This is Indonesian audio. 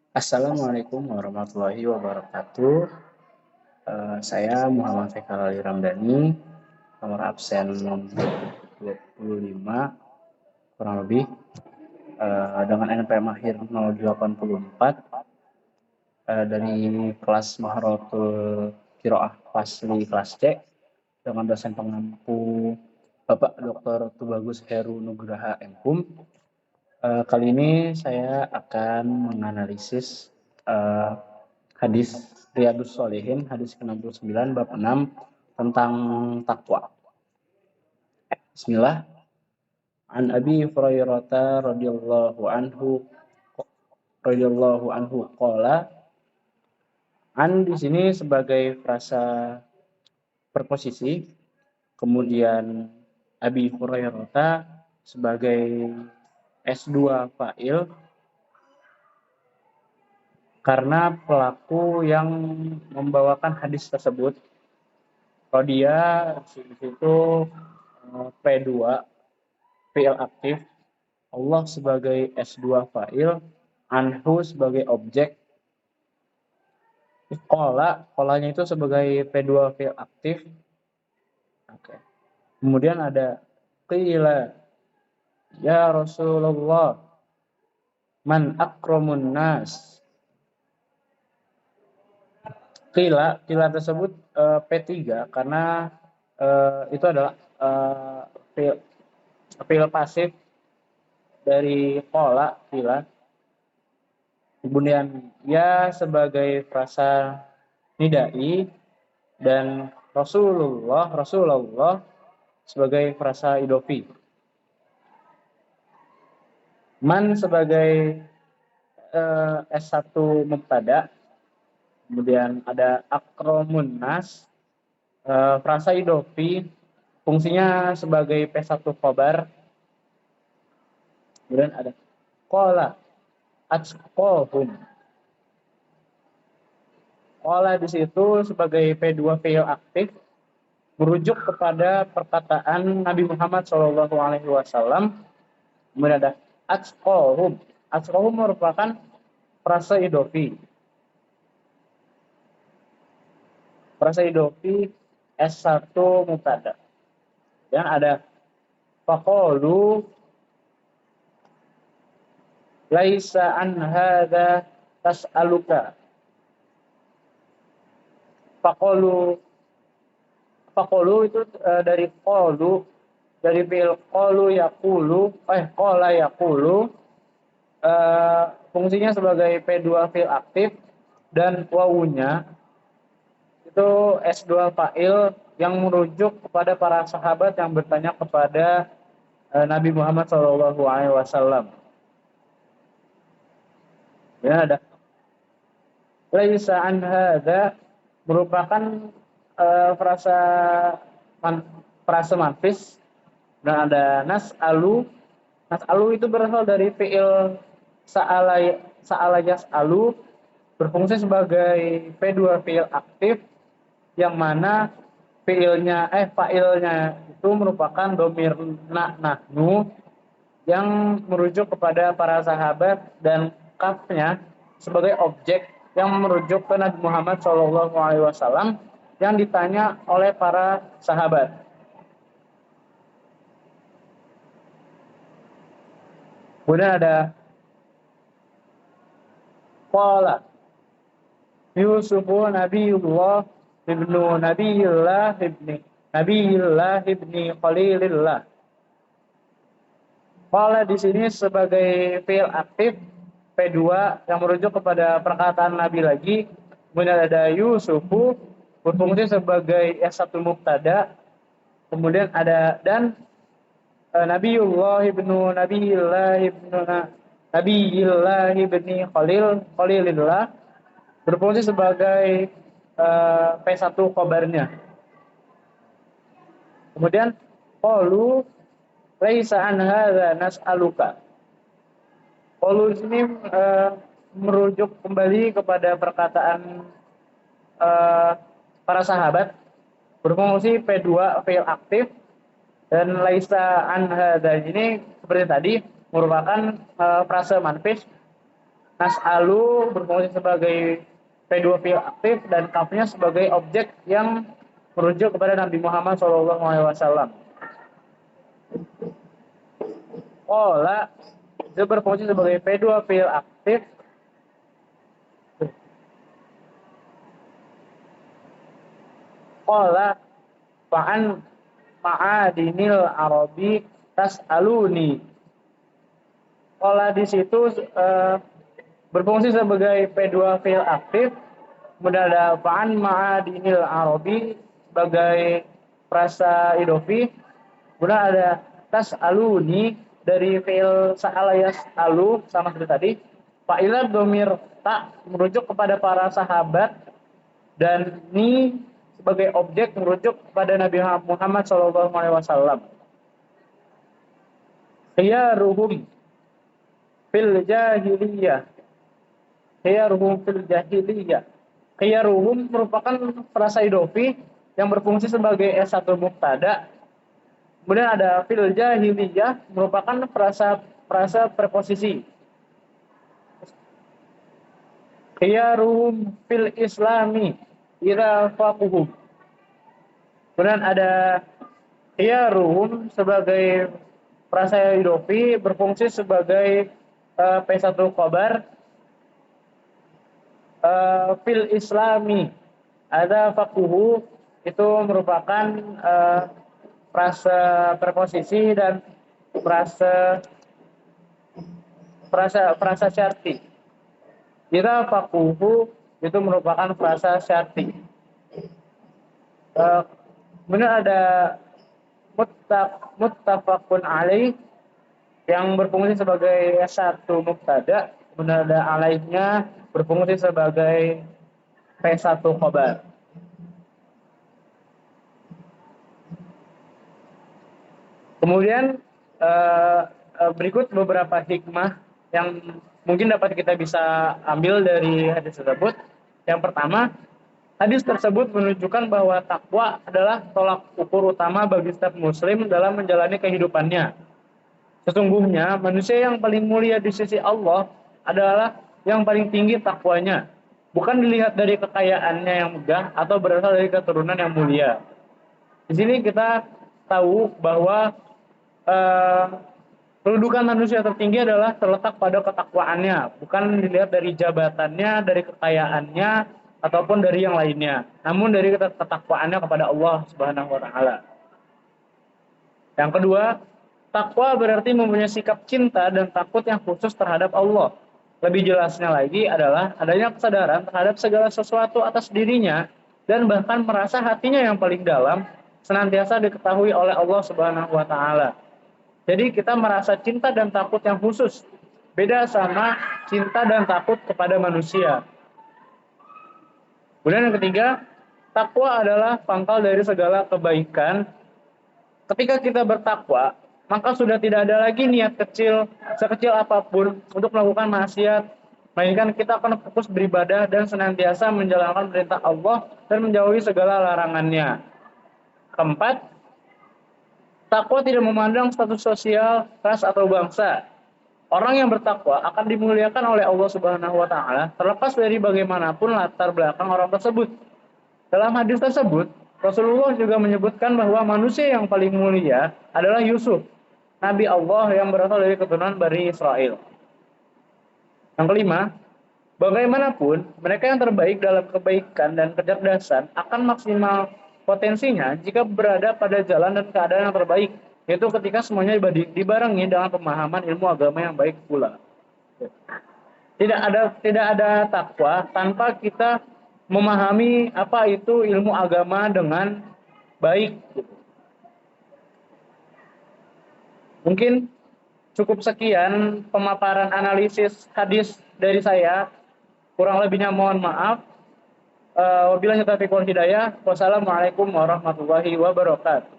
Assalamualaikum warahmatullahi wabarakatuh. Saya Muhammad Fekal Ali Ramdhani, nomor absen 25 kurang lebih, dengan NPM akhir 084, dari kelas Maharatul Qiraah Fasli kelas C, dengan dosen pengampu Bapak Dr. Tubagus Heru Nugraha MHum. Kali ini saya akan menganalisis hadis Riyadhus Shalihin, hadis ke-69 bab 6 tentang takwa. Bismillah. An Abi Hurairah radhiyallahu anhu qala. An di sini sebagai frasa preposisi, kemudian Abi Hurairah sebagai S2 fa'il karena pelaku yang membawakan hadis tersebut. Kalau dia di situ P2 fi'il aktif, Allah sebagai S2 fa'il, anhu sebagai objek, kolanya itu sebagai P2 fi'il aktif. Oke. Kemudian ada qila ya Rasulullah man akramun nas. Qila tersebut P3 karena itu adalah fi'il pasif dari qila. Kemudian ya sebagai frasa nidai dan Rasulullah sebagai frasa idofi. Man sebagai S1 mubtada. Kemudian ada akramun nas, frasa idofi, fungsinya sebagai P1 khobar. Kemudian ada qala atqahum. Qala di situ sebagai P2 fi'il aktif merujuk kepada perkataan Nabi Muhammad SAW. Kemudian ada atqahum. Atqahum merupakan frasa idofi. Frasa idofi S1 mubtada. Dan ada faqalu laisa an hadza tas'aluka. Faqalu itu dari qalu, dari fi'il qala yaqulu, fungsinya sebagai P2 fi'il aktif dan wawunya itu S2 fa'il yang merujuk kepada para sahabat yang bertanya kepada Nabi Muhammad SAW. Ya, ada laisa an hadza merupakan frasa manfis, dan ada nas'alu itu berasal dari fi'il sa'ala yas'alu, berfungsi sebagai P2 fi'il aktif yang mana fa'ilnya itu merupakan dhamir nahnu yang merujuk kepada para sahabat dan kafnya sebagai objek yang merujuk ke Nabi Muhammad SAW yang ditanya oleh para sahabat. Kemudian ada qala Yusufu Nabiyullah ibnu Nabiyillah ibni Khalilillah. Qala di sini sebagai fi'il aktif P2 yang merujuk kepada perkataan Nabi lagi. Kemudian ada Yusufu berfungsi sebagai S1 mubtada. Kemudian ada dan Nabiyullah ibni Khalilillah berfungsi sebagai P1 khobarnya. Kemudian qalu laisa an hadza nas'aluka. Qalu ini merujuk kembali kepada perkataan para sahabat, berfungsi P2 fi'il aktif, dan laisa an hadza ini seperti tadi merupakan frase manfis Nas'alu berfungsi sebagai P2 fi'il aktif dan kafnya sebagai objek yang merujuk kepada Nabi Muhammad SAW. Qala itu berfungsi sebagai P2 fi'il aktif. Qala fa'an ma'adinil arabi tas'aluni. Qala di situ berfungsi sebagai P2 fi'il aktif, kemudian ada fa'an ma'adinil arabi sebagai frasa idofi, kemudian ada tas'aluni dari fi'il sa'ala yas'alu sama seperti tadi. Fa'ilah domir tak merujuk kepada para sahabat dan ni sebagai objek merujuk kepada Nabi Muhammad SAW. Khiyaruhum fil jahiliyah. Khiyaruhum fil jahiliyah. Khiyaruhum merupakan frasa idofi yang berfungsi sebagai S1 mubtada. Kemudian ada fil jahiliyah merupakan frasa preposisi. Khiyaruhum fil islami idza faquhum. Kemudian ada khiyaruhum sebagai frasa idofi berfungsi sebagai P1 khabar. Fil islami ada faquhu itu merupakan frasa preposisi dan frasa syarti. Idza faquhu itu merupakan frasa syarti. Kemudian ada muttafaqun alaih yang berfungsi sebagai satu mubtada, kemudian ada alaihnya berfungsi sebagai P1 khabar. Kemudian berikut beberapa hikmah yang mungkin dapat kita bisa ambil dari hadis tersebut. Yang pertama, hadis tersebut menunjukkan bahwa takwa adalah tolak ukur utama bagi setiap muslim dalam menjalani kehidupannya. Sesungguhnya manusia yang paling mulia di sisi Allah adalah yang paling tinggi takwanya, bukan dilihat dari kekayaannya yang megah atau berasal dari keturunan yang mulia. Di sini kita tahu bahwa kedudukan manusia tertinggi adalah terletak pada ketakwaannya, bukan dilihat dari jabatannya, dari kekayaannya, ataupun dari yang lainnya, namun dari ketakwaannya kepada Allah Subhanahu wa taala. Yang kedua, takwa berarti mempunyai sikap cinta dan takut yang khusus terhadap Allah. Lebih jelasnya lagi adalah adanya kesadaran terhadap segala sesuatu atas dirinya dan bahkan merasa hatinya yang paling dalam senantiasa diketahui oleh Allah Subhanahu wa taala. Jadi kita merasa cinta dan takut yang khusus. Beda sama cinta dan takut kepada manusia. Kemudian yang ketiga, takwa adalah pangkal dari segala kebaikan. Ketika kita bertakwa, maka sudah tidak ada lagi niat kecil, sekecil apapun untuk melakukan maksiat, melainkan kita akan fokus beribadah dan senantiasa menjalankan perintah Allah dan menjauhi segala larangannya. Keempat, takwa tidak memandang status sosial, ras atau bangsa. Orang yang bertakwa akan dimuliakan oleh Allah Subhanahu wa taala terlepas dari bagaimanapun latar belakang orang tersebut. Dalam hadis tersebut, Rasulullah juga menyebutkan bahwa manusia yang paling mulia adalah Yusuf, Nabi Allah yang berasal dari keturunan Bani Israel. Yang kelima, bagaimanapun mereka yang terbaik dalam kebaikan dan kecerdasan akan maksimal potensinya jika berada pada jalan dan keadaan yang terbaik, yaitu ketika semuanya dibarengi dengan pemahaman ilmu agama yang baik pula. Tidak ada takwa tanpa kita memahami apa itu ilmu agama dengan baik. Mungkin cukup sekian pemaparan analisis hadis dari saya. Kurang lebihnya mohon maaf. Wabillahi taufiq wal hidayah. Wassalamualaikum warahmatullahi wabarakatuh.